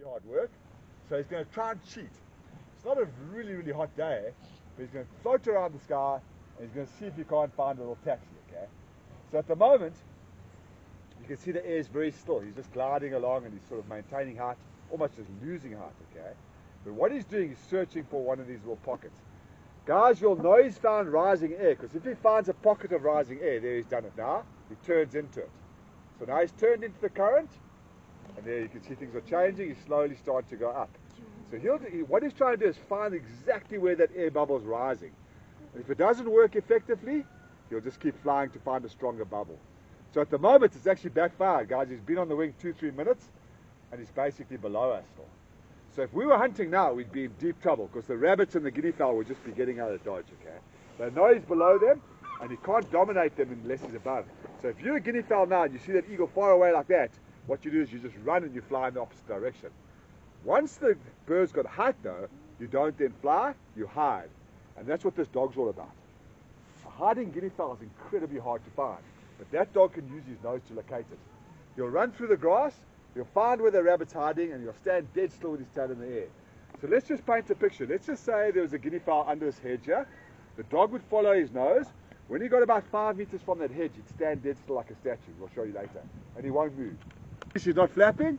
hard work, so he's going to try and cheat. It's not a really hot day, but he's going to float around the sky and he's going to see if he can't find a little taxi, okay? So at the moment, you can see the air is very still. He's just gliding along and he's sort of maintaining height, almost just losing height, okay? But what he's doing is searching for one of these little pockets. Guys, you'll know he's found rising air, because if he finds a pocket of rising air, there he's done it now, he turns into it. So now he's turned into the current, and there you can see things are changing, he's slowly starting to go up. So what he's trying to do is find exactly where that air bubble is rising. And if it doesn't work effectively, he'll just keep flying to find a stronger bubble. So at the moment, it's actually backfired, guys. He's been on the wing 2-3 minutes, and he's basically below us still. So if we were hunting now, we'd be in deep trouble, because the rabbits and the guinea fowl would just be getting out of dodge, okay? They know he's below them, and he can't dominate them unless he's above. So if you're a guinea fowl now, and you see that eagle far away like that, what you do is you just run and you fly in the opposite direction. Once the bird's got height though, you don't then fly, you hide. And that's what this dog's all about. A hiding guinea fowl is incredibly hard to find, but that dog can use his nose to locate it. He'll run through the grass, he'll find where the rabbit's hiding, and he'll stand dead still with his tail in the air. So let's just paint a picture. Let's just say there was a guinea fowl under this hedge here. The dog would follow his nose. When he got about 5 meters from that hedge, he'd stand dead still like a statue. We'll show you later. And he won't move. She's not flapping,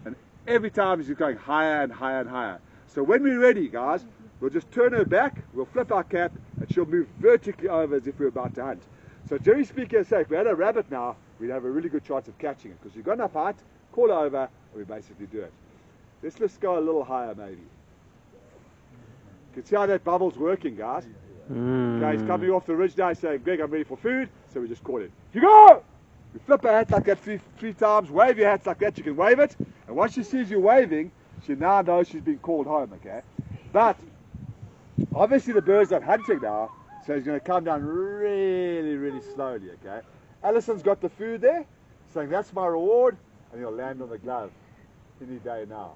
and every time she's going higher and higher and higher. So when we're ready, guys, we'll just turn her back, we'll flip our cap, and she'll move vertically over as if we're about to hunt. So generally speaking, if we had a rabbit now, we'd have a really good chance of catching it, because you've got enough height, call her over, and we basically do it. Let's just go a little higher maybe. You can see how that bubble's working, guys. Okay, he's coming off the ridge now, saying, Greg, I'm ready for food, so we just call it. You go! You flip our hat like that three times, wave your hats like that, you can wave it, and once she sees you waving, she now knows she's been called home, okay? But, obviously the bird's not hunting now, so he's going to come down really slowly, okay? Allison's got the food there, saying that's my reward, and he'll land on the glove any day now.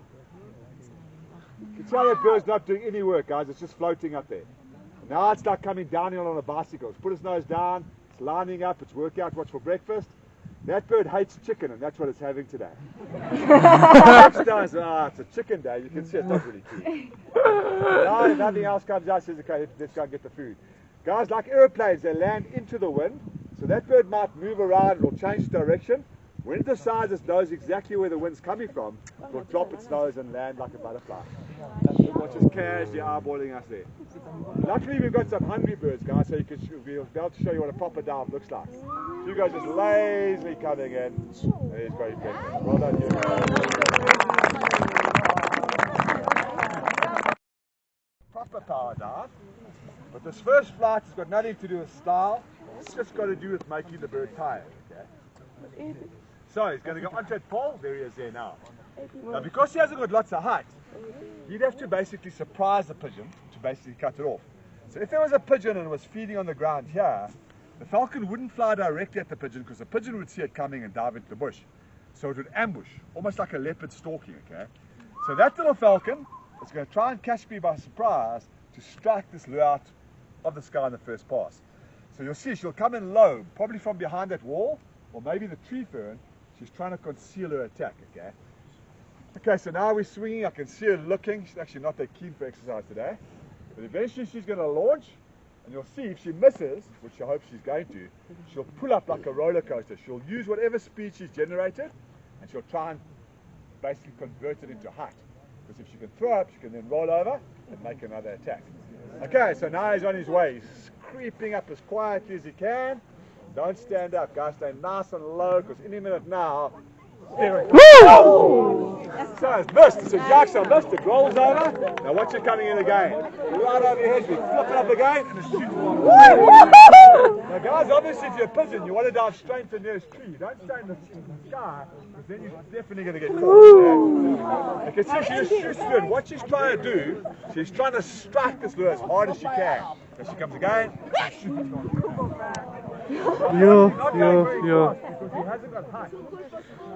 You can tell that bird's not doing any work, guys, it's just floating up there. Now it's like coming downhill on a bicycle. It's put his nose down, it's lining up, it's working out what's for breakfast. That bird hates chicken, and that's what it's having today. It's a chicken day. You can see it's not really keen. Now if nothing else comes out, says, okay, let's go and get the food. Guys, like aeroplanes, they land into the wind, so that bird might move around, it'll change direction. When it decides it knows exactly where the wind's coming from, it'll drop its nose and land like a butterfly. Watch us casually eyeballing us there. Luckily we've got some hungry birds, guys, so we'll be able to show you what a proper dive looks like. So you guys just lazily coming in, and he's very friendly. Well done, you. Proper power dive, but this first flight has got nothing to do with style, it's just got to do with making the bird tired. Okay? So he's going to go onto that pole, there he is there now. Now because he hasn't got lots of height, you'd have to basically surprise the pigeon to basically cut it off. So if there was a pigeon and it was feeding on the ground here, the falcon wouldn't fly directly at the pigeon, because the pigeon would see it coming and dive into the bush. So it would ambush, almost like a leopard stalking, okay? So that little falcon is going to try and catch me by surprise to strike this lure out of the sky in the first pass. So you'll see she'll come in low, probably from behind that wall, or maybe the tree fern. She's trying to conceal her attack, okay? Okay, so now we're swinging. I can see her looking. She's actually not that keen for exercise today. But eventually she's going to launch, and you'll see if she misses, which I hope she's going to, she'll pull up like a roller coaster. She'll use whatever speed she's generated, and she'll try and basically convert it into height. Because if she can throw up, she can then roll over and make another attack. Okay, so now he's on his way. He's creeping up as quietly as he can. Don't stand up, guys. Stay nice and low, because any minute now, there it goes. So it's missed. It's a Jackson missed. It rolls over. Now watch it coming in again. Right over your head. We flip it up again, and it shoots one. Now guys, obviously if you're a pigeon, you want to dive straight to the nearest tree. You don't stay in the sky, because then you're definitely going to get caught. You can see she just shoots through it. What she's trying to do, she's trying to strike this lure as hard as she can. So she comes again. Because he hasn't got height.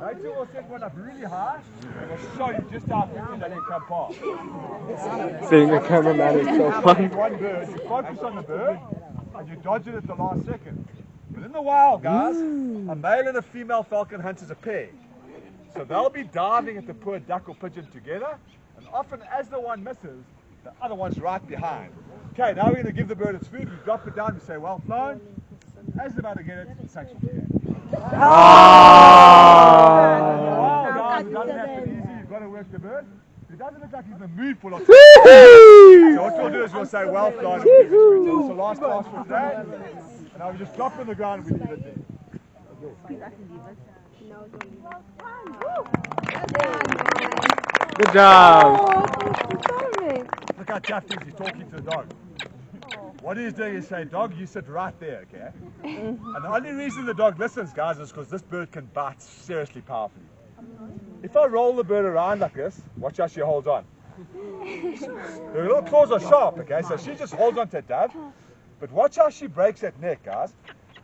Later we'll set one up really high, and we'll show you just how quickly they can come past. Seeing the cameraman is so funny. One bird, you focus on the bird, and you dodge it at the last second. But in the wild, guys, a male and a female falcon hunts as a pair. So they'll be diving at the poor duck or pigeon together, and often as the one misses, the other one's right behind. Okay, now we're going to give the bird its food. We drop it down, we say, well flown. As they're about to get it, thanks for the game. Wow, guys, it doesn't have to be easy. You've got to work the bird. It doesn't look like he's in the mood for lots of So what we'll do is we'll say, well flown, and we'll give it food. So this is the last pass for today. And now we just drop it on the ground and we leave it there. Good job. Look how tough he is. He's talking to the dog. What he's doing is saying, dog, you sit right there, okay? And the only reason the dog listens, guys, is because this bird can bite seriously powerfully. If I roll the bird around like this, watch how she holds on. The little claws are sharp, okay? So she just holds on to that dove. But watch how she breaks that neck, guys.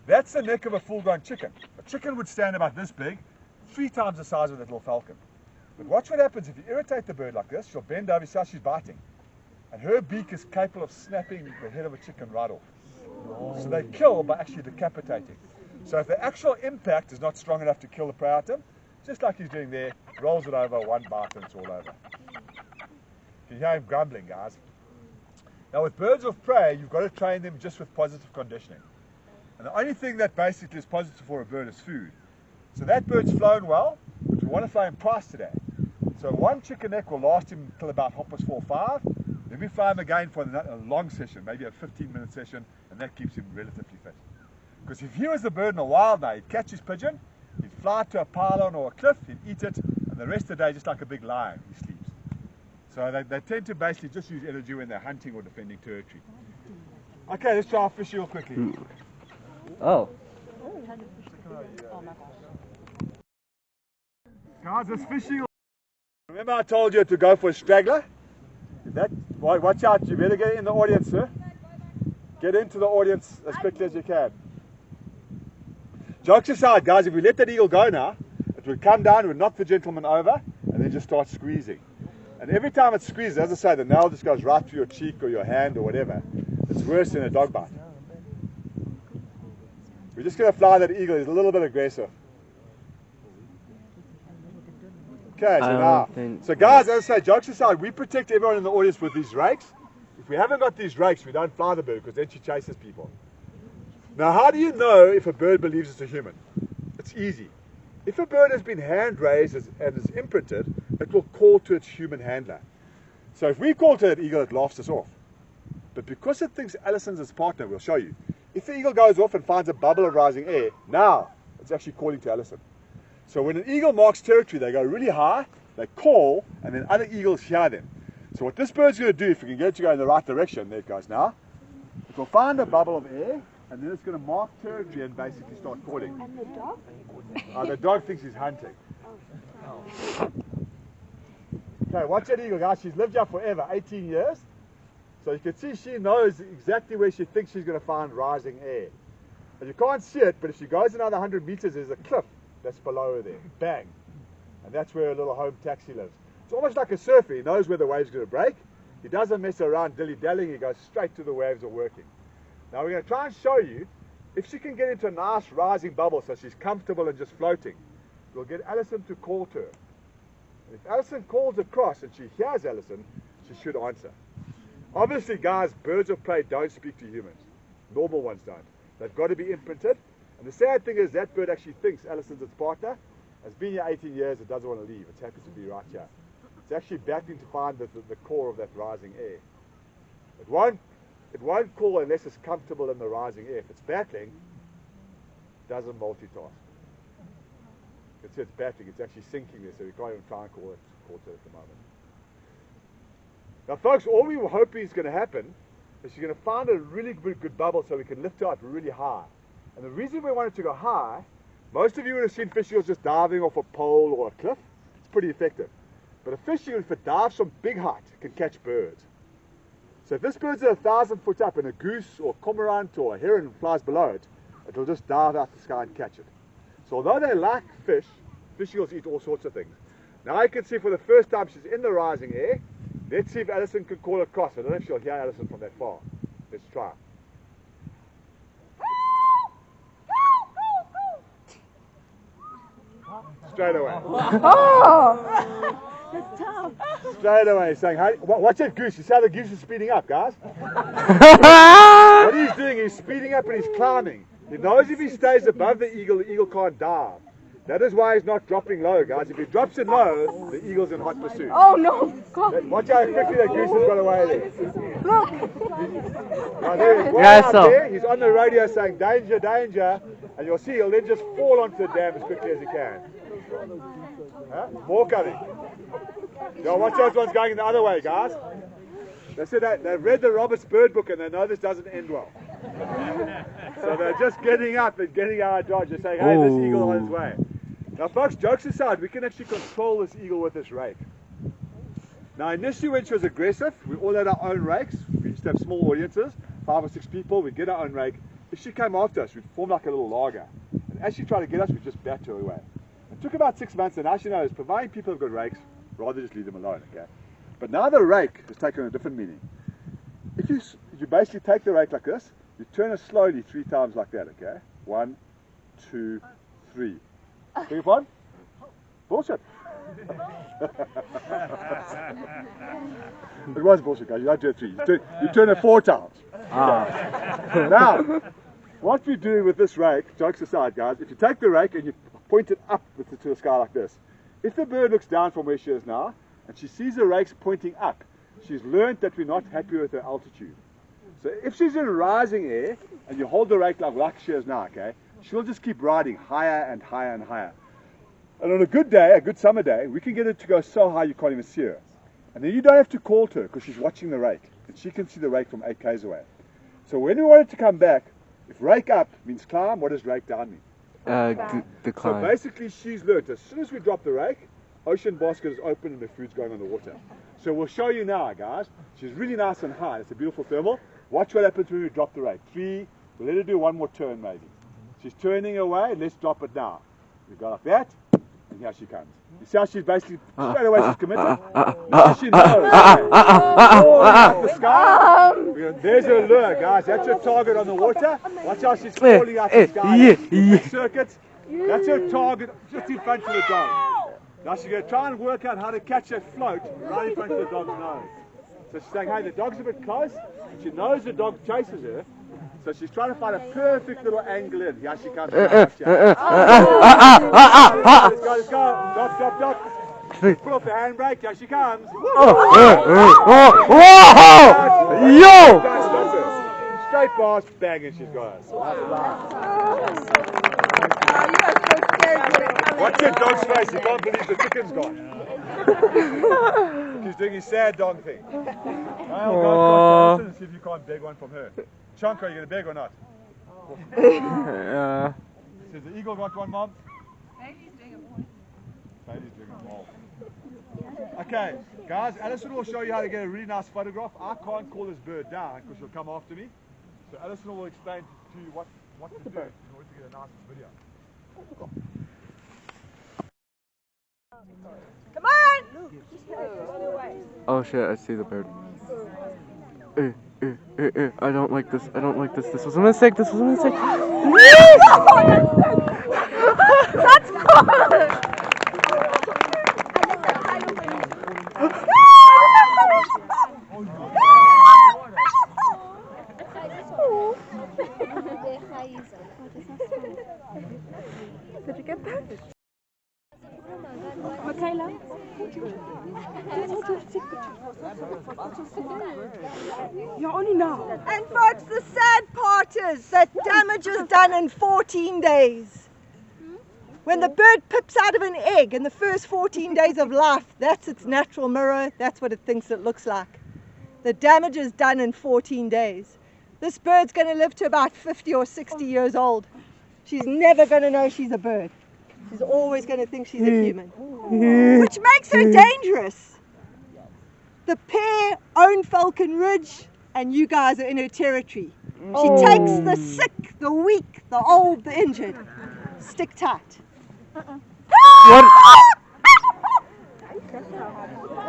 That's the neck of a full-grown chicken. A chicken would stand about this big, 3 times the size of that little falcon. But watch what happens if you irritate the bird like this. She'll bend over, see how she's biting. And her beak is capable of snapping the head of a chicken right off. So they kill by actually decapitating. So if the actual impact is not strong enough to kill the prey item, just like he's doing there, rolls it over, one bite and it's all over. You can hear him grumbling, guys. Now with birds of prey, you've got to train them just with positive conditioning. And the only thing that basically is positive for a bird is food. So that bird's flown well, but we want to fly him price today. So one chicken neck will last him until about 4:30 or 5. Then we fly him again for a long session, maybe a 15-minute session, and that keeps him relatively fit. Because if he was a bird in the wild now, he'd catch his pigeon, he'd fly to a pylon or a cliff, he'd eat it, and the rest of the day, just like a big lion, he sleeps. So they tend to basically just use energy when they're hunting or defending territory. Okay, let's try our fish real quickly. Oh. Guys, this fishing. Remember I told you to go for a straggler? Watch out, you better get in the audience, sir. Get into the audience as quickly as you can. Jokes aside, guys, if we let that eagle go now, it would come down, it would knock the gentleman over, and then just start squeezing. And every time it squeezes, as I say, the nail just goes right through your cheek or your hand or whatever. It's worse than a dog bite. We're just going to fly that eagle. He's a little bit aggressive. Okay, so guys, as I say, jokes aside, we protect everyone in the audience with these rakes. If we haven't got these rakes, we don't fly the bird because then she chases people. Now, how do you know if a bird believes it's a human? It's easy. If a bird has been hand raised and is imprinted, it will call to its human handler. So if we call to that eagle, it laughs us off. But because it thinks Allison's its partner, we'll show you. If the eagle goes off and finds a bubble of rising air, now it's actually calling to Allison. So when an eagle marks territory, they go really high, they call, and then other eagles hear them. So what this bird's going to do, if we can get it to go in the right direction, there it goes now, it will find a bubble of air, and then it's going to mark territory and basically start calling. And the dog? The dog thinks he's hunting. Okay, watch that eagle, guys. She's lived here forever, 18 years. So you can see she knows exactly where she thinks she's going to find rising air. And you can't see it, but if she goes another 100 meters, there's a cliff that's below her there. Bang. And that's where her little home taxi lives. It's almost like a surfer. He knows where the wave's going to break. He doesn't mess around dilly-dallying. He goes straight to the waves are working. Now we're going to try and show you if she can get into a nice rising bubble so she's comfortable and just floating. We'll get Allison to call to her. And if Allison calls across and she hears Allison, she should answer. Obviously, guys, birds of prey don't speak to humans. Normal ones don't. They've got to be imprinted. And the sad thing is that bird actually thinks Allison's its partner. It's been here 18 years, it doesn't want to leave. It's happy to be right here. It's actually battling to find the core of that rising air. It won't call unless it's comfortable in the rising air. If it's battling, it doesn't multitask. You can see it's battling, it's actually sinking there, so you can't even try and call to it at the moment. Now folks, all we were hoping is going to happen is she's going to find a really good bubble so we can lift her up really high. And the reason we wanted to go high, most of you would have seen fish eagles just diving off a pole or a cliff. It's pretty effective. But a fish eagle, if it dives from big height, can catch birds. So if this bird's at 1,000 foot up and a goose or cormorant or a heron flies below it, it'll just dive out the sky and catch it. So although they like fish eagles eat all sorts of things. Now you can see for the first time she's in the rising air. Let's see if Allison can call across. I don't know if she'll hear Allison from that far. Let's try. straight away. Oh! That's tough. Straight away, saying, hey, watch that goose. You see how the goose is speeding up, guys? What he's doing, he's speeding up and he's climbing. He knows if he stays above the eagle can't dive. That is why he's not dropping low, guys. If he drops it low, the eagle's in hot pursuit. Oh no! God. Watch how quickly that goose has got away there. Look! Now there, he's on the radio saying, danger, danger. And you'll see he'll then just fall onto the dam as quickly as he can. Huh? More coming. Now watch those ones going the other way, guys. They said they've read the Roberts Bird book and they know this doesn't end well. So they're just getting up and getting out of dodge and saying, hey, this eagle's on his way. Now folks, jokes aside, we can actually control this eagle with this rake. Now initially when she was aggressive, we all had our own rakes. We used to have small audiences, 5 or 6 people, we'd get our own rake. If she came after us, we'd form like a little lager. And as she tried to get us, we'd just bat her away. It took about 6 months, and now she knows, providing people have got rakes, rather just leave them alone, okay? But now the rake has taken a different meaning. If you basically take the rake like this, you turn it slowly 3 times like that, okay? 1, 2, 3. Beg your pardon? Bullshit. It was bullshit, guys. You don't do it 3. You turn it 4 times. Now, what we do with this rake, jokes aside, guys, if you take the rake and you point it up to the sky like this, if the bird looks down from where she is now, and she sees the rakes pointing up, she's learned that we're not happy with her altitude. So if she's in rising air, and you hold the rake like she is now, okay, she'll just keep riding higher and higher and higher. And on a good day, a good summer day, we can get her to go so high you can't even see her. And then you don't have to call to her because she's watching the rake, and she can see the rake from 8 k's away. So when we want it to come back, if rake up means climb, what does rake down mean? Decline. So basically she's learnt, as soon as we drop the rake, ocean basket is open and the food's going on the water. So we'll show you now, guys. She's really nice and high. It's a beautiful thermal. Watch what happens when we drop the rake. 3, we'll let her do 1 more turn maybe. She's turning away, let's drop it now. We go like that, and here she comes. You see how she's basically, straight away she's committed? Now she knows. Up the sky. There's her lure, guys. That's her target on the water. Watch how she's falling out the sky. Circuits. That's her target just in front of the dog. Now she's going to try and work out how to catch that float right in front of the dog's nose. So she's saying, hey, the dog's a bit close. She knows the dog chases her. So she's trying to find a perfect little angle in. Here she comes. Let's go. Stop. Pull off the handbrake. Here she comes. Yo! Straight past, bang, and she's got us. Watch your dog's face. You can't believe the chicken's gone. He's doing his sad dog thing. I'll go and see if you can't beg one from her. Chunk, are you going to beg or not? Says the eagle got one, Mom? Baby's doing a ball. Baby's doing a ball. Okay, guys, Alison will show you how to get a really nice photograph. I can't call this bird down because she'll come after me. So Alison will explain to you what to do in order to get a nice video. Come on! Oh shit, I see the bird. I don't like this. I don't like this. This was a mistake. This was a mistake. That's good! Did you get that? Michaela? You're only now. And folks, the sad part is that damage is done in 14 days. When the bird pips out of an egg in the first 14 days of life, that's its natural mirror, that's what it thinks it looks like. The damage is done in 14 days. This bird's going to live to about 50 or 60 years old. She's never going to know she's a bird. She's always going to think she's a human, which makes her dangerous. The pair own Falcon Ridge, and you guys are in her territory. She takes the sick, the weak, the old, the injured. Stick tight.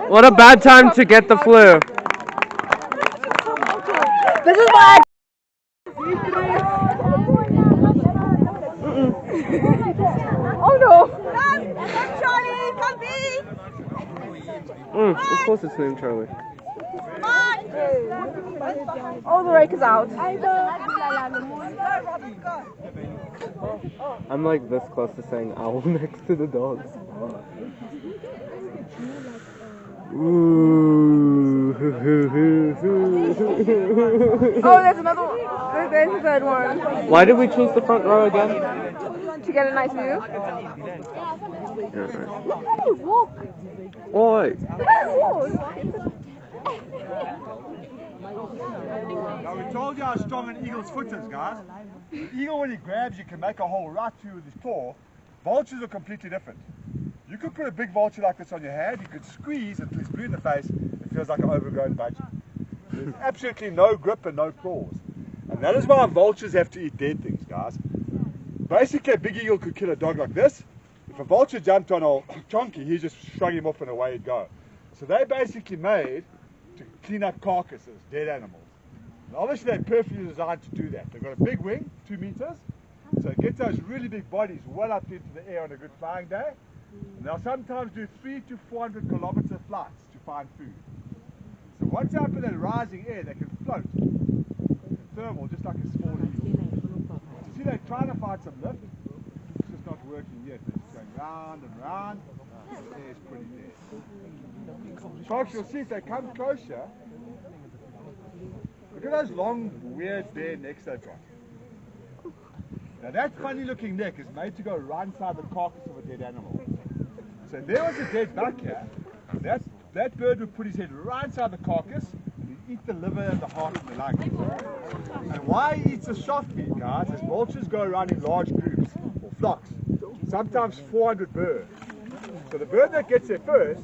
What a bad time to get the flu. This is why Oh no! Of course it's named Charlie. Oh, the rake is out. I'm like this close to saying owl next to the dogs. Ooh. Oh, there's another one. There's a third one. Why did we choose the front row again? To get a nice view. Oi! Now we told you how strong an eagle's foot is, guys. The eagle, when he grabs, you can make a hole right through with his claw. Vultures are completely different. You could put a big vulture like this on your hand, you could squeeze until it's blue in the face, it feels like an overgrown budgie. There's absolutely no grip and no claws. And that is why vultures have to eat dead things, guys. Basically, a big eagle could kill a dog like this. If a vulture jumped on a chonky, he'd just shrug him off and away he'd go. So they're basically made to clean up carcasses, dead animals. And obviously they're perfectly designed to do that. They've got a big wing, 2 meters, so it gets those really big bodies well up into the air on a good flying day. And they'll sometimes do 300 to 400 kilometer flights to find food. So once up in that rising air, they can float. Thermal, just like a small eagle. You see, they're trying to find some lift. It's just not working yet. They're just going round and round. The air is pretty dead. Folks, you'll see if they come closer. Look at those long, weird, bare necks they've got. Now that funny looking neck is made to go right inside the carcass of a dead animal. So if there was a dead buck here, that bird would put his head right inside the carcass and he'd eat the liver and the heart and the lungs. And why he eats the soft meat, guys, is vultures go around in large groups, or flocks, sometimes 400 birds. So the bird that gets there first,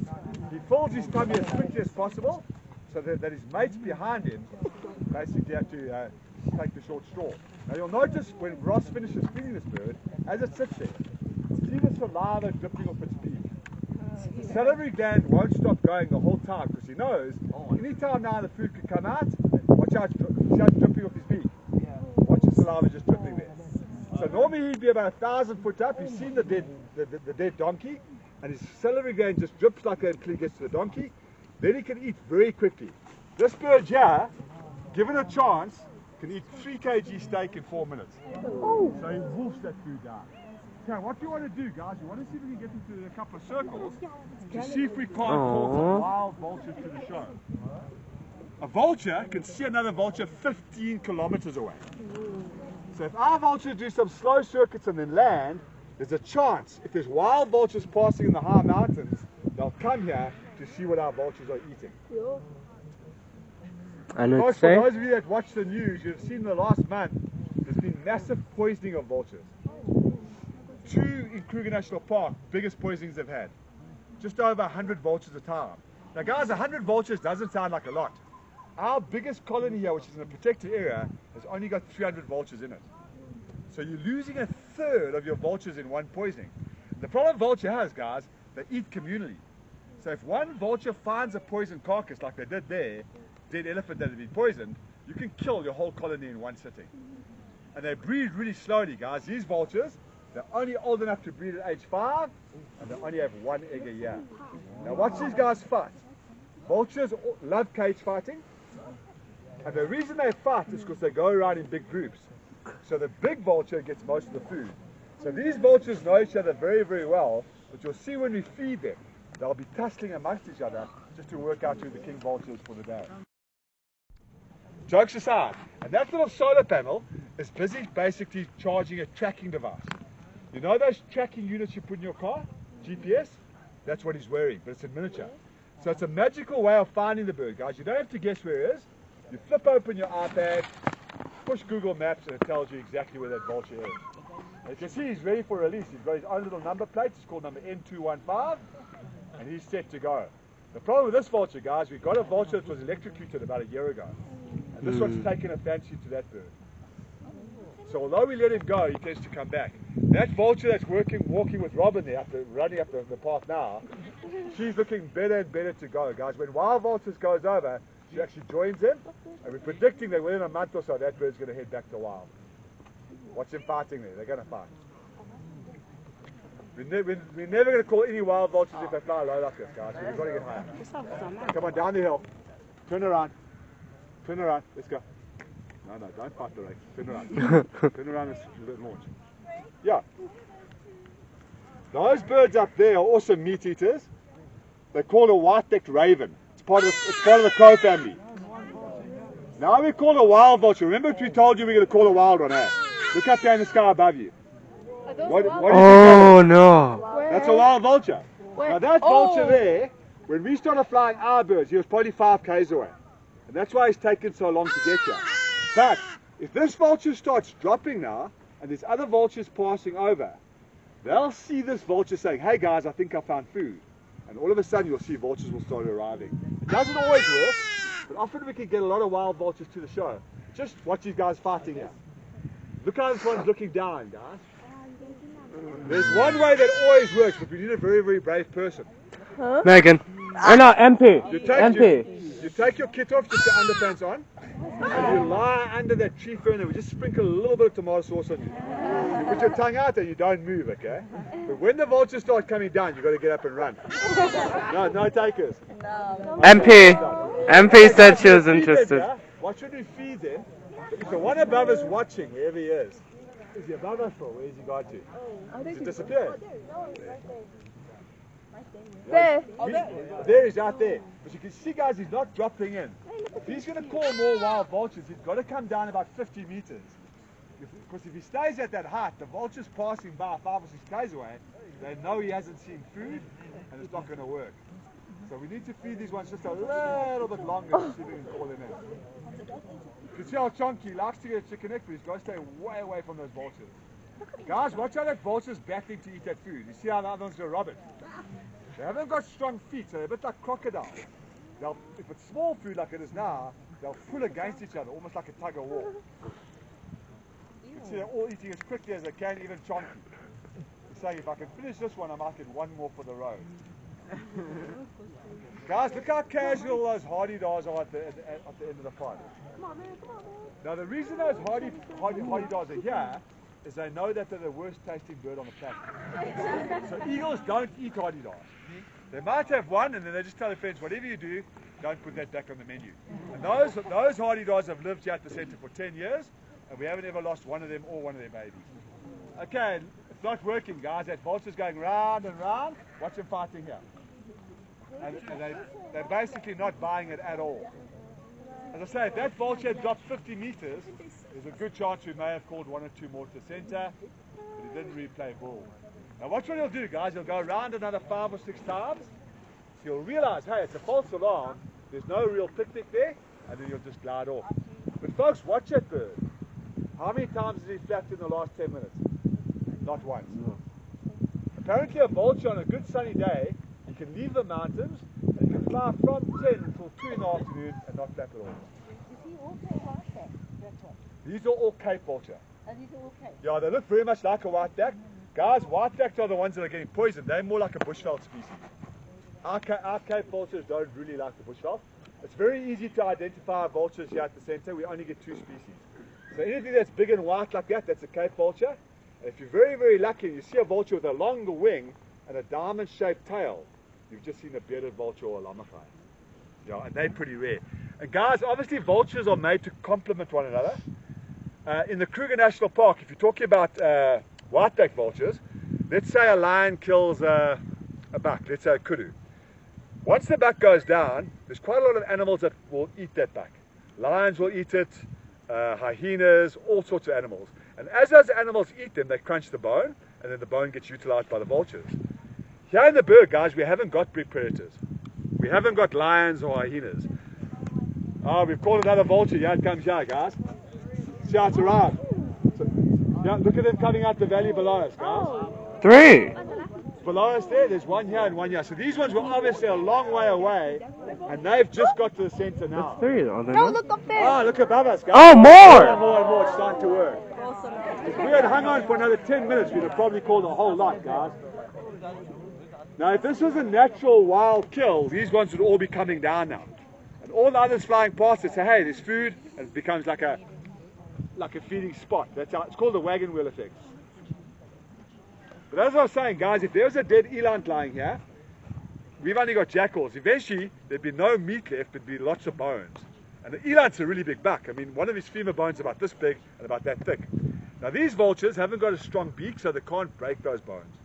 he fills his tummy as quickly as possible, so that his mates behind him basically have to take the short straw. Now you'll notice when Ross finishes feeding this bird, as it sits there, see the saliva dripping off its beak. The salivary gland won't stop going the whole time because he knows anytime now the food could come out, watch out, see how it's dripping off his beak. Watch the saliva just dripping there. So normally he'd be about 1,000 foot up, he's seen the dead donkey, and his salivary gland just drips like that until he gets to the donkey. Then he can eat very quickly. This bird here, given a chance, can eat 3 kg steak in 4 minutes. So he wolfs that food down. Now what you want to do, guys, you want to see if we can get into a couple of circles to see if we can't call some wild vultures to the show. A vulture can see another vulture 15 kilometers away. So if our vultures do some slow circuits and then land, there's a chance, if there's wild vultures passing in the high mountains, they'll come here to see what our vultures are eating. And Folks, for those of you that watch the news, you've seen in the last month, there's been massive poisoning of vultures. 2 in Kruger National Park, biggest poisonings they've had. Just over 100 vultures a time. Now guys, 100 vultures doesn't sound like a lot. Our biggest colony here, which is in a protected area, has only got 300 vultures in it. So you're losing 1/3 of your vultures in one poisoning. The problem vulture has, guys, they eat communally. So if one vulture finds a poisoned carcass like they did there, dead elephant that had been poisoned, you can kill your whole colony in one sitting. And they breed really slowly, guys. These vultures, they're only old enough to breed at age 5, and they only have 1 egg a year. Now watch these guys fight. Vultures love cage fighting, and the reason they fight is because they go around in big groups. So the big vulture gets most of the food. So these vultures know each other very, very well, but you'll see when we feed them, they'll be tussling amongst each other just to work out who the king vulture is for the day. Jokes aside, and that little solar panel is busy basically charging a tracking device. You know those tracking units you put in your car? GPS? That's what he's wearing, but it's in miniature. So it's a magical way of finding the bird, guys. You don't have to guess where he is. You flip open your iPad, push Google Maps, and it tells you exactly where that vulture is. And you can see he's ready for release. He's got his own little number plate. It's called number N215, and he's set to go. The problem with this vulture, guys, we got a vulture that was electrocuted about a year ago. And this one's taken a fancy to that bird. So although we let him go, he tends to come back. That vulture that's walking with Robin there, running up the path now, she's looking better and better to go, guys. When wild vultures goes over, she actually joins him, and we're predicting that within a month or so, that bird's going to head back to wild. Watch them fighting there. They're going to fight. We're never going to call any wild vultures if they fly low like this, guys. So we've got to get higher. Come on, down the hill. Turn around. Turn around. Let's go. No, don't fight the race. Turn around. Turn around and launch. Yeah. Those birds up there are also meat eaters. They're called a white-necked raven. It's part of the crow family. Now we call a wild vulture. Remember what we told you we're going to call a wild one, eh? Look up there in the sky above you. What do you think that is? No. That's a wild vulture. Now that vulture there, when we started flying our birds, he was probably 5 k's away. And that's why it's taken so long to get here. But if this vulture starts dropping now, and there's other vultures passing over, they'll see this vulture saying, hey guys, I think I found food. And all of a sudden you'll see vultures will start arriving. It doesn't always work, but often we can get a lot of wild vultures to the show. Just watch these guys fighting here. Look how this one's looking down, guys. There's one way that always works, but we need a very, very brave person. Huh? Megan. Or not, MP. You take your kit off, just your underpants on, and you lie under that tree fern and we just sprinkle a little bit of tomato sauce on you. You put your tongue out and you don't move, okay? But when the vultures start coming down, you've got to get up and run. No takers. MP said she was interested. What should we feed them? If the one above us watching, wherever he is he above us or where's he gone to? Has he disappeared? There. There he's out there. But you can see, guys, he's not dropping in. If he's going to call more wild vultures, he's got to come down about 50 meters. Because if he stays at that height, the vultures passing by 5 or 6 k's away, they know he hasn't seen food and it's not going to work. So we need to feed these ones just a little bit longer to see if we can call them in. You can see how chunky he likes to get a chicken neck, but he's got to stay way away from those vultures. Guys, watch how that vulture's battling to eat that food. You see how the other one's going to rob it? They haven't got strong feet, so they're a bit like crocodiles. If it's small food like it is now, they'll pull against each other, almost like a tug of war. You can see they're all eating as quickly as they can, even chunky. He's saying, if I can finish this one, I might get one more for the road. Guys, look how casual those hardy-dars are at the end of the fight. Now the reason those hardy-dars are here is they know that they're the worst tasting bird on the planet. So eagles don't eat hardy-dars. They might have one and then they just tell their friends, whatever you do, don't put that back on the menu. And those hardy-dars have lived here at the centre for 10 years and we haven't ever lost one of them or one of their babies. Okay, it's not working, guys. That vulture's going round and round. Watch them fighting here. And they're basically not buying it at all. As I say, if that vulture had dropped 50 meters, there's a good chance we may have called 1 or 2 more to the center, but he didn't really play ball. Now watch what he'll do, guys. He'll go around another 5 or 6 times. So he'll realize, hey, it's a false alarm. There's no real picnic there, and then he'll just glide off. But folks, watch that bird. How many times has he flapped in the last 10 minutes? Not once. Apparently a vulture on a good sunny day, you can leave the mountains and you can fly from 10 until 2 in the afternoon and not flap at all. Is he also white-back, that one? These are all Cape vulture. And these are all Cape? Yeah, they look very much like a whiteback. Guys, whitebacks are the ones that are getting poisoned. They're more like a bushveld species. Our Cape vultures don't really like the bushveld. It's very easy to identify vultures here at the center. We only get 2 species. So anything that's big and white like that, that's a Cape vulture. And if you're very, very lucky and you see a vulture with a longer wing and a diamond-shaped tail, you've just seen a bearded vulture or a lammergeier. Yeah, and they're pretty rare. And guys, obviously vultures are made to complement one another. In the Kruger National Park, if you're talking about whiteback vultures, let's say a lion kills a buck, let's say a kudu. Once the buck goes down, there's quite a lot of animals that will eat that buck. Lions will eat it, hyenas, all sorts of animals. And as those animals eat them, they crunch the bone, and then the bone gets utilized by the vultures. Here in the Berg, guys, we haven't got big predators. We haven't got lions or hyenas. Oh, we've caught another vulture. Here it comes here, guys. See how it's arrived. So, yeah, look at them coming out the valley below us, guys. 3. Below us there's one here and one here. So these ones were obviously a long way away, and they've just got to the center now. 3 though. No, look up there. Oh, look above us, guys. Oh, more! More and more. It's starting to work. If we had hung on for another 10 minutes, we'd have probably called a whole lot, guys. Now, if this was a natural wild kill, these ones would all be coming down now. And all the others flying past it say, hey, there's food, and it becomes like a feeding spot. That's how it's called the wagon wheel effect. But as I was saying, guys, if there was a dead eland lying here, we've only got jackals. Eventually, there'd be no meat left, there'd be lots of bones. And the eland's a really big buck. I mean, one of his femur bones is about this big and about that thick. Now, these vultures haven't got a strong beak, so they can't break those bones.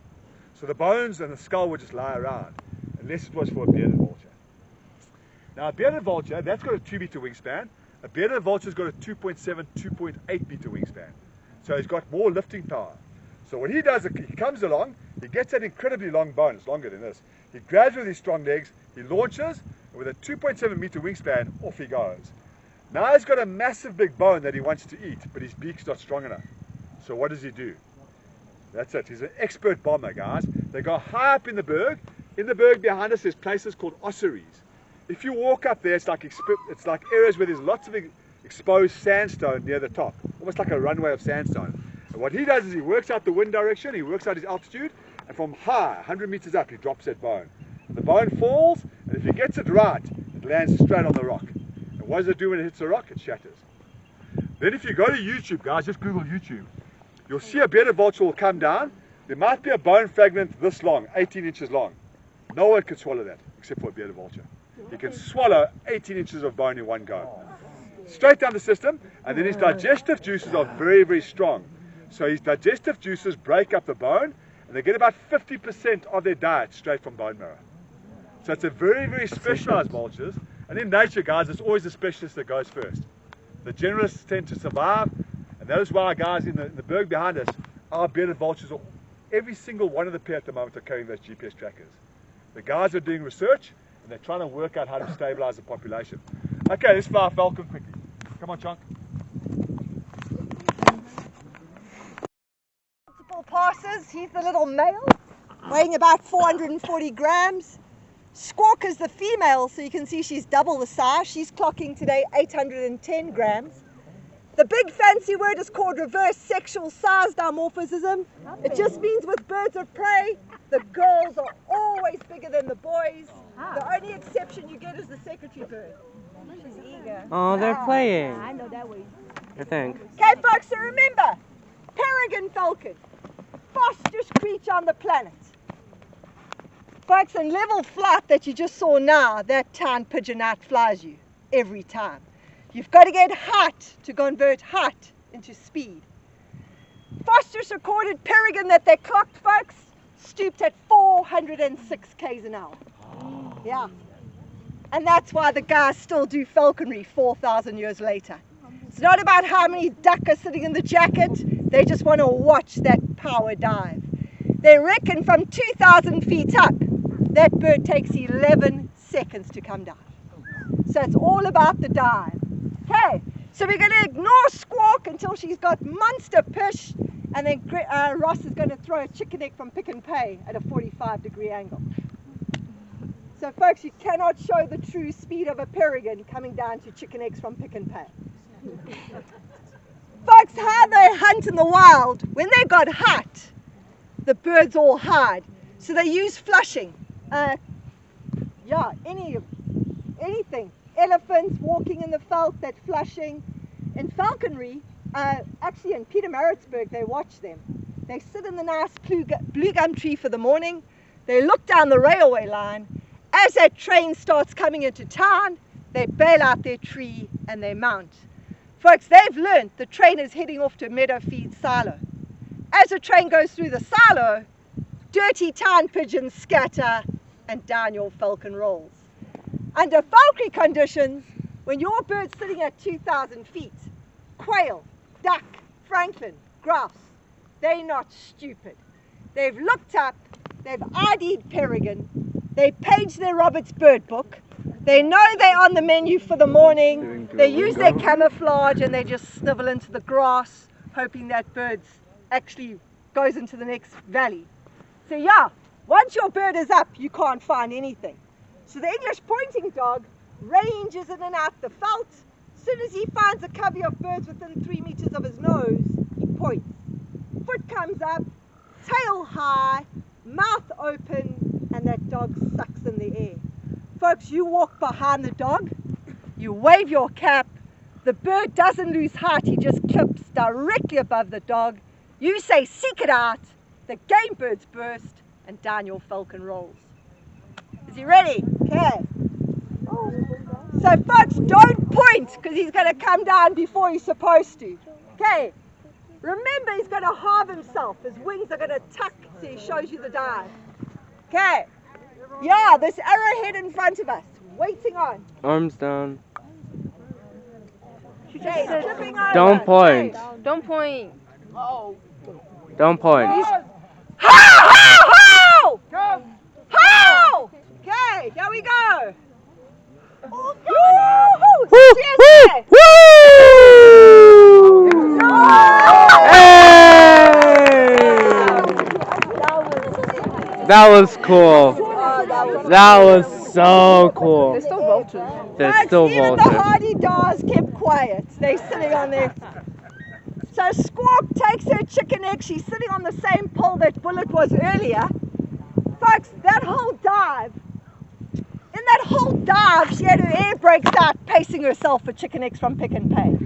So the bones and the skull would just lie around, unless it was for a bearded vulture. Now, a bearded vulture, that's got a 2-meter wingspan. A bearded vulture's got a 2.7, 2.8 meter wingspan. So he's got more lifting power. So what he does, he comes along, he gets that incredibly long bone, it's longer than this. He grabs with his strong legs, he launches, and with a 2.7 meter wingspan, off he goes. Now he's got a massive big bone that he wants to eat, but his beak's not strong enough. So what does he do? That's it, he's an expert bomber, guys. They go high up in the berg. In the berg behind us, there's places called ossuaries. If you walk up there, it's like areas where there's lots of exposed sandstone near the top, almost like a runway of sandstone. And what he does is he works out the wind direction, he works out his altitude, and from high, 100 meters up, he drops that bone. And the bone falls, and if he gets it right, it lands straight on the rock. And what does it do when it hits the rock? It shatters. Then if you go to YouTube, guys, just Google YouTube, you'll see a bearded vulture will come down. There might be a bone fragment this long, 18 inches long. No one can swallow that, except for a bearded vulture. He can swallow 18 inches of bone in one go. Straight down the system, and then his digestive juices are very, very strong. So his digestive juices break up the bone, and they get about 50% of their diet straight from bone marrow. So it's a very, very specialized vultures. And in nature, guys, it's always the specialist that goes first. The generalists tend to survive, and that is why, guys, in the berg behind us, our bearded vultures, every single one of the pair at the moment are carrying those GPS trackers. The guys are doing research, and they're trying to work out how to stabilize the population. Okay, let's fly a falcon quickly. Come on, Chunk. Multiple passes. He's the little male, weighing about 440 grams. Squawk is the female, so you can see she's double the size. She's clocking today 810 grams. The big fancy word is called reverse sexual size dimorphism. It just means with birds of prey, the girls are always bigger than the boys. The only exception you get is the secretary bird. She's eager. Oh, they're playing. I know that way. I think. Okay, folks, so remember, peregrine falcon, fastest creature on the planet. Folks, in level flight that you just saw now, that town pigeon outflies you every time. You've got to get height to convert height into speed. Fastest recorded peregrine that they clocked, folks, stooped at 406 k's an hour. Yeah. And that's why the guys still do falconry 4,000 years later. It's not about how many duck are sitting in the jacket. They just want to watch that power dive. They reckon from 2,000 feet up, that bird takes 11 seconds to come down. So it's all about the dive. Okay, so we're going to ignore Squawk until she's got monster push, and then Ross is going to throw a chicken egg from Pick and Pay at a 45-degree angle. So folks, you cannot show the true speed of a peregrine coming down to chicken eggs from Pick and Pay. Folks, how they hunt in the wild, when they got hot, the birds all hide. So they use flushing. Anything. Elephants walking in the veld, that flushing. In falconry, actually in Pietermaritzburg, they watch them. They sit in the nice blue gum tree for the morning. They look down the railway line. As that train starts coming into town, they bail out their tree and they mount. Folks, they've learned the train is heading off to a meadow feed silo. As the train goes through the silo, dirty town pigeons scatter and down your falcon rolls. Under falconry conditions, when your bird's sitting at 2,000 feet, quail, duck, francolin, grouse, they're not stupid. They've looked up, they've ID'd peregrine, they paged their Roberts bird book, they know they're on the menu for the morning, they use their camouflage and they just snivel into the grass, hoping that bird actually goes into the next valley. So yeah, once your bird is up, you can't find anything. So the English pointing dog ranges in and out the veld. As soon as he finds a covey of birds within 3 meters of his nose, he points. Foot comes up, tail high, mouth open, and that dog sucks in the air. Folks, you walk behind the dog, you wave your cap, the bird doesn't lose height, he just clips directly above the dog. You say, seek it out, the game birds burst, and down your falcon rolls. Is he ready? Okay. So folks, don't point, because he's going to come down before he's supposed to. Okay. Remember, he's going to halve himself. His wings are going to tuck, so he shows you the dive. Okay. Yeah, this arrowhead in front of us, waiting on. Arms down. Okay, flipping over. Don't point. Okay. Don't point. Don't point. How! How! How! How! Okay, here we go. Woo-hoo! Cheers, guys. That was cool. That was so cool. They're still vultures. They're Folks, still even the vultures. hardy daws kept quiet. They're sitting on there. So Squawk takes her chicken egg. She's sitting on the same pole that Bullet was earlier. Folks, that whole dive, in that whole dive, she had her air brakes out, pacing herself for chicken eggs from Pick and Pay.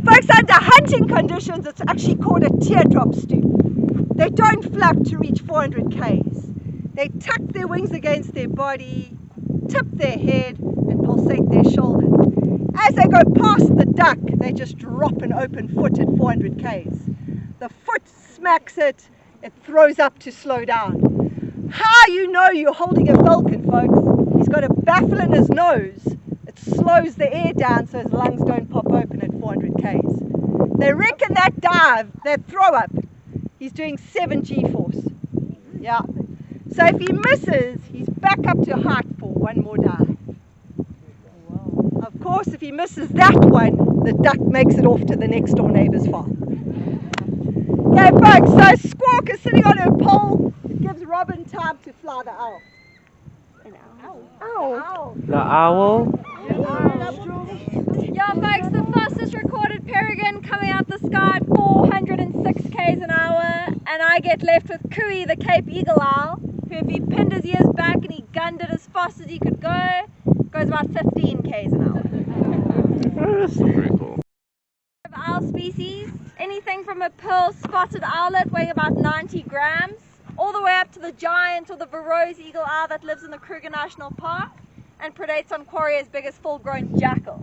Folks, under hunting conditions, it's actually called a teardrop stoop. They don't flap to reach 400 Ks. They tuck their wings against their body, tip their head, and pulsate their shoulders. As they go past the duck, they just drop an open foot at 400 Ks. The foot smacks it, it throws up to slow down. How you know you're holding a falcon, folks? He's got a baffle in his nose. It slows the air down so his lungs don't pop open at 400 Ks. They reckon that dive, that throw up, he's doing 7 G-force. Yeah. So if he misses, he's back up to height for one more dive. Of course, if he misses that one, the duck makes it off to the next door neighbor's farm. Okay, folks, so Squawk is sitting on her pole. It gives Robin time to fly the owl. The owl? Yeah, folks, the fastest recorded peregrine coming out the sky at 406 Ks an hour, and I get left with Cooey, the Cape Eagle owl, who if he pinned his ears back and he gunned it as fast as he could go, goes about 15 Ks an hour. That's pretty cool. Owl species, anything from a pearl spotted owlet weighing about 90 grams, all the way up to the giant or the Verreaux's eagle owl that lives in the Kruger National Park and predates on quarry as big as full-grown jackal.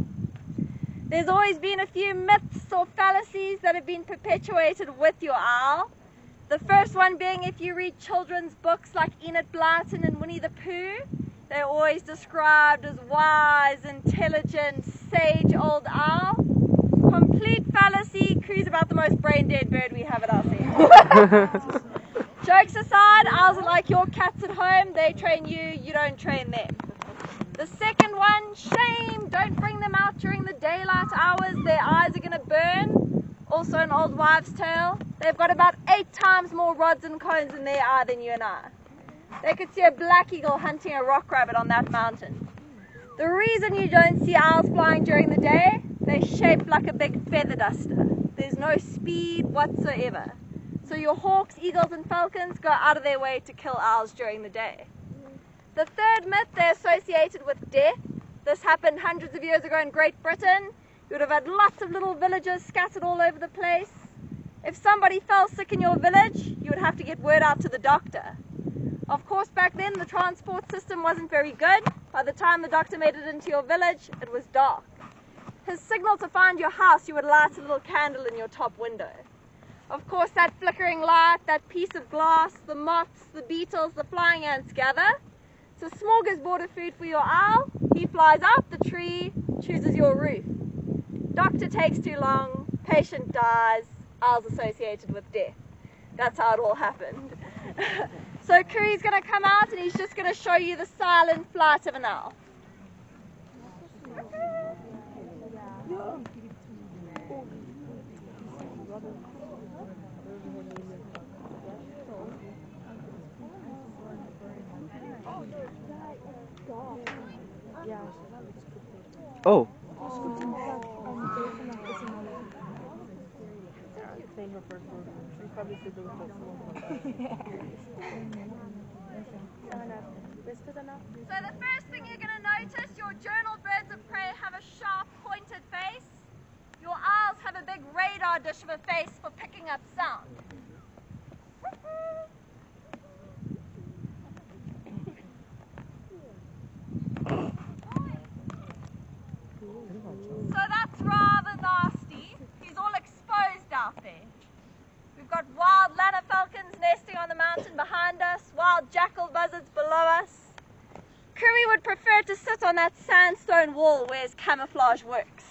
There's always been a few myths or fallacies that have been perpetuated with your owl. The first one being, if you read children's books like Enid Blyton and Winnie the Pooh, they're always described as wise, intelligent, sage old owl. Complete fallacy. Coo's about the most brain-dead bird we have at our center. Jokes aside, owls are like your cats at home. They train you, you don't train them. The second one, shame, don't bring them out during the daylight hours. Their eyes are going to burn. Also an old wives' tale. They've got about 8 times more rods and cones in their eye than you and I. They could see a black eagle hunting a rock rabbit on that mountain. The reason you don't see owls flying during the day, they're shaped like a big feather duster. There's no speed whatsoever. So your hawks, eagles and falcons go out of their way to kill owls during the day. The third myth, they're associated with death. This happened hundreds of years ago in Great Britain. You would have had lots of little villages scattered all over the place. If somebody fell sick in your village, you would have to get word out to the doctor. Of course, back then the transport system wasn't very good. By the time the doctor made it into your village, it was dark. His signal to find your house, you would light a little candle in your top window. Of course, that flickering light, that piece of glass, the moths, the beetles, the flying ants gather. It's a smorgasbord of food for your owl. He flies up the tree, chooses your roof. Doctor takes too long, patient dies, owl's associated with death. That's how it all happened. So Curry's going to come out and he's just going to show you the silent flight of an owl. Oh. So the first thing you're going to notice, your journal birds of prey have a sharp pointed face. Your owls have a big radar dish of a face for picking up sound. sit on that sandstone wall where his camouflage works.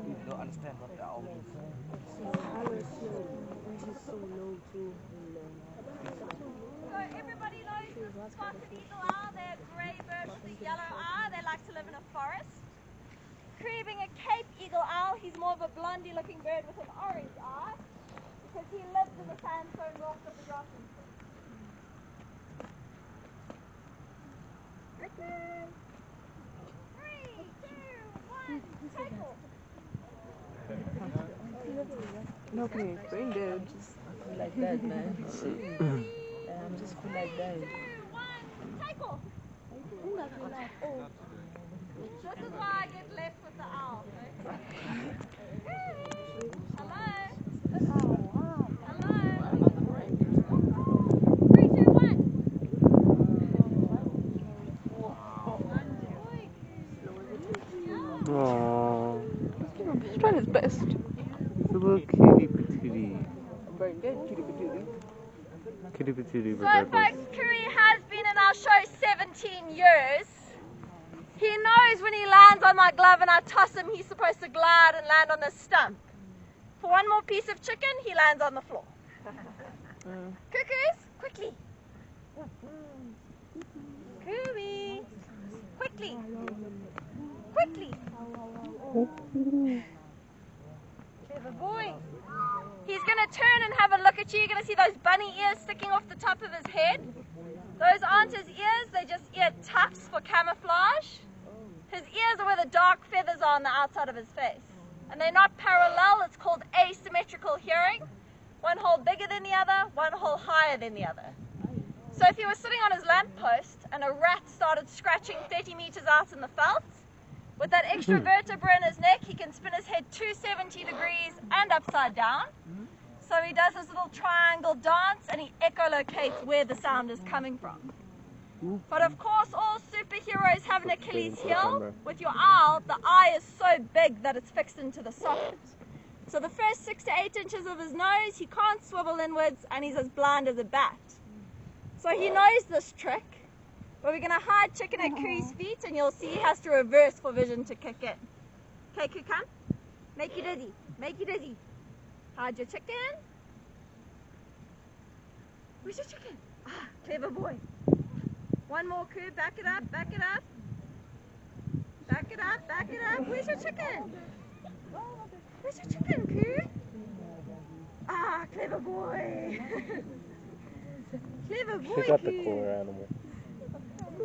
You don't understand what the owl is. So everybody knows the spotted eagle owl, they're a grey bird with a yellow eye. They like to live in a forest. Cree being a Cape eagle owl, he's more of a blondie looking bird with an orange eye because he lives in the sandstone rocks of the grasslands. 3, 2, 1, take off. No, okay, brain dead. Just like that, man. I'm just feel like that. 2, 1, take off. This is why I get left with the owl. Hello? Hello? 3, 2, 1. Aww. He's trying his best. It's a little kitty patootie. Brain dead, kitty patootie. Kitty patootie, So but folks, Curry has been in our show 17 years. He knows when he lands on my glove and I toss him, he's supposed to glide and land on the stump. For one more piece of chicken, he lands on the floor. Cuckoos, quickly. Curry, quickly. Quickly. Clever boy. He's going to turn and have a look at you. You're going to see those bunny ears sticking off the top of his head. Those aren't his ears, they're just ear tufts for camouflage. His ears are where the dark feathers are on the outside of his face. And they're not parallel, it's called asymmetrical hearing. One hole bigger than the other, one hole higher than the other. So if he was sitting on his lamppost and a rat started scratching 30 meters out in the veld, with that extra vertebra in his neck, he can spin his head 270 degrees and upside down. So he does this little triangle dance and he echolocates where the sound is coming from. But of course, all superheroes have an Achilles heel. With your owl, the eye is so big that it's fixed into the socket. So the first 6 to 8 inches of his nose, he can't swivel inwards and he's as blind as a bat. So he knows this trick. But we're going to hide chicken at Curry's feet and you'll see he has to reverse for vision to kick in. Okay, come. Make you dizzy. Make you dizzy. Hide your chicken. Where's your chicken? Ah, clever boy. One more, Coo. Back it up, back it up. Back it up, back it up. Where's your chicken? Where's your chicken, Coo? Ah, clever boy. Clever boy, Check out the Coo. cooler animal.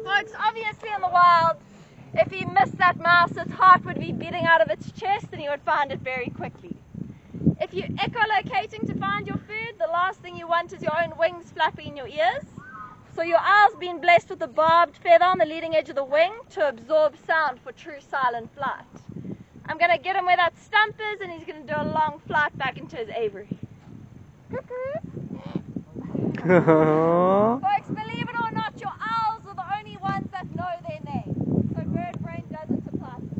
Folks, obviously in the wild, if he missed that mouse, its heart would be beating out of its chest and he would find it very quickly. If you're echolocating to find your food, the last thing you want is your own wings flapping in your ears. So your owl's been blessed with a barbed feather on the leading edge of the wing to absorb sound for true silent flight. I'm going to get him where that stump is and he's going to do a long flight back into his aviary. Folks, believe it or not, your owls are the only ones that know their name. So bird brain doesn't apply to them.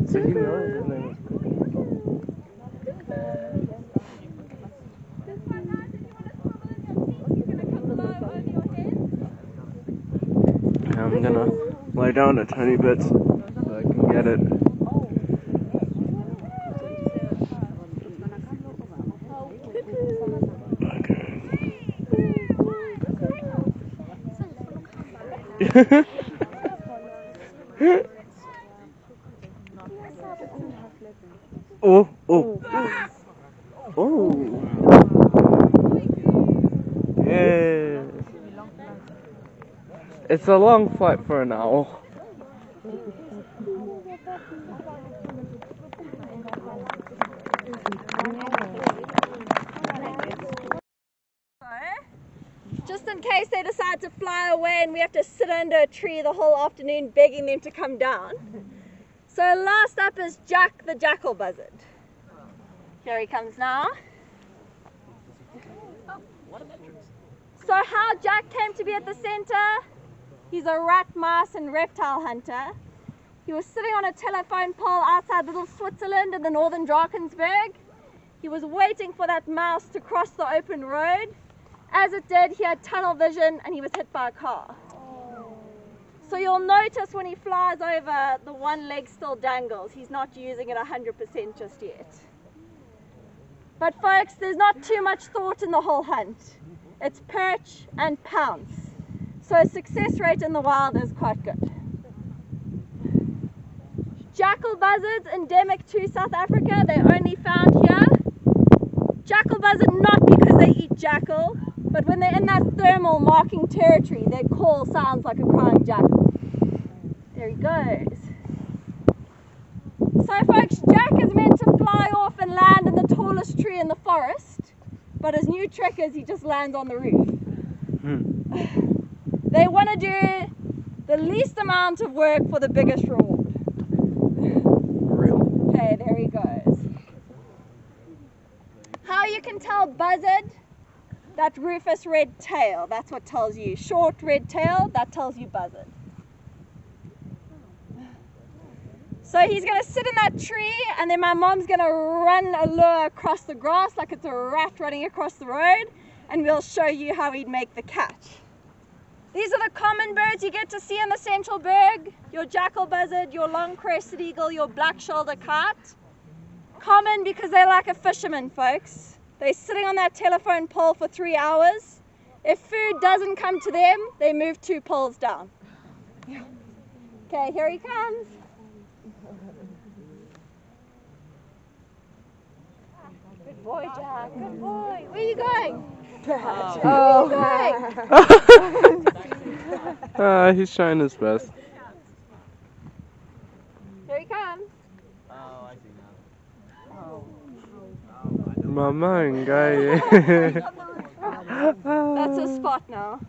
So he knows his name is Cookie. This one, guys, if you want to swivel in your seat, you're going to come low over your head. I'm gonna lay down a tiny bit so I can get it. Oh, oh, oh. Yeah. It's a long flight for an owl. Just in case they decide to fly away and we have to sit under a tree the whole afternoon begging them to come down. So last up is Jack the jackal buzzard. Here he comes now. So So how Jack came to be at the center, he's a rat, mouse and reptile hunter. He was sitting on a telephone pole outside little Switzerland in the northern Drakensberg. He was waiting for that mouse to cross the open road. As it did, he had tunnel vision and he was hit by a car. So you'll notice when he flies over, the one leg still dangles. He's not using it 100% just yet. But folks, there's not too much thought in the whole hunt. It's perch and pounce. So success rate in the wild is quite good. Jackal buzzards, endemic to South Africa, they're only found here. Jackal buzzard, not because they eat jackal, but when they're in that thermal marking territory, their call sounds like a crying jackal. There he goes. So folks, Jack is meant to fly off and land in the tallest tree in the forest, but his new trick is he just lands on the roof. They want to do the least amount of work for the biggest reward. Okay, there he goes. How you can tell buzzard? That rufous red tail, that's what tells you. Short red tail, that tells you buzzard. So he's going to sit in that tree, and then my mom's going to run a lure across the grass like it's a rat running across the road, and we'll show you how he'd make the catch. These are the common birds you get to see in the Central Berg. Your jackal buzzard, your long-crested eagle, your black-shouldered kite. Common because they're like a fisherman, folks. They're sitting on that telephone pole for 3 hours. If food doesn't come to them, they move 2 poles down. Okay, here he comes. Good boy, Jack. Good boy. Where are you going? Oh, Where He's trying his best. Here he comes. Mama and guy. That's a spot now.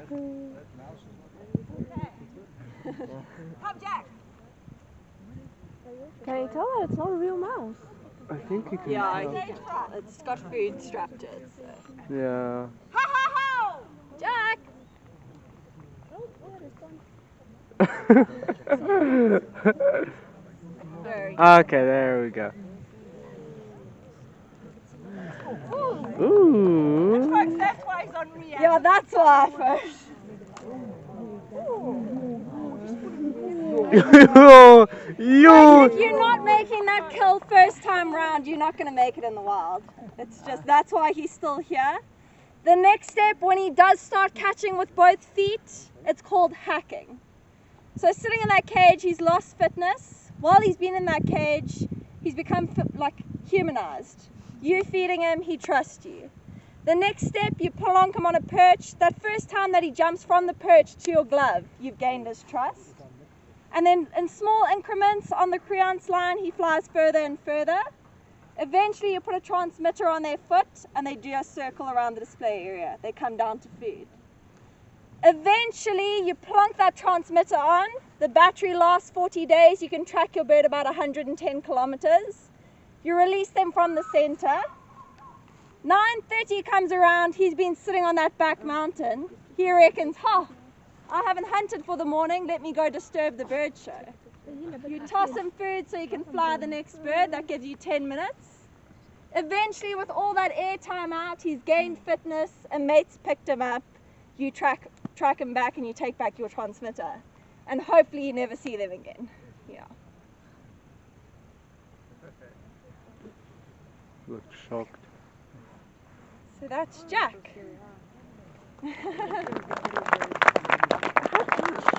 Come, Jack. can you tell that it's not a real mouse? I think you can. Yeah, it's got food strapped to it. So. Yeah. Ha ha ha! Jack! Okay, there we go. Ooh. That's why he's on react. Yeah, that's why first. Yo. If you're not making that kill first time round, you're not going to make it in the wild. It's just, that's why he's still here. The next step, when he does start catching with both feet, it's called hacking. So sitting in that cage, he's lost fitness. While he's been in that cage, he's become like humanized. You feeding him, he trusts you. The next step, you plonk him on a perch. That first time that he jumps from the perch to your glove, you've gained his trust. And then in small increments on the creance line, he flies further and further. Eventually you put a transmitter on their foot and they do a circle around the display area. They come down to food. Eventually you plonk that transmitter on. The battery lasts 40 days. You can track your bird about 110 kilometers. You release them from the center. 9:30 comes around. He's been sitting on that back mountain. He reckons, I haven't hunted for the morning, let me go disturb the bird show. You toss him food so you can fly the next bird, that gives you 10 minutes. Eventually with all that air time out, he's gained fitness, a mate's picked him up, you track him back and you take back your transmitter. And hopefully you never see them again. Yeah. Look shocked. So that's Jack.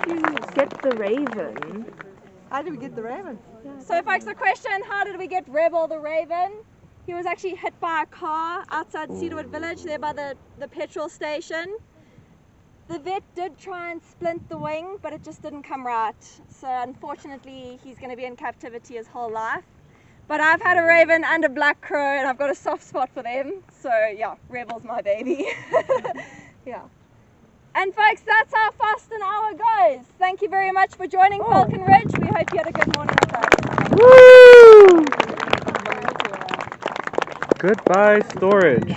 You get the raven. How did we get the raven? So folks, the question, how did we get Rebel the raven? He was actually hit by a car outside Cedarwood Village, there by the petrol station. The vet did try and splint the wing, but it just didn't come right. So unfortunately, he's going to be in captivity his whole life. But I've had a raven and a black crow, and I've got a soft spot for them. So yeah, Rebel's my baby. Yeah. And folks, that's how fast an hour goes. Thank you very much for joining Falcon Ridge. We hope you had a good morning with us. Woo! Goodbye, storage.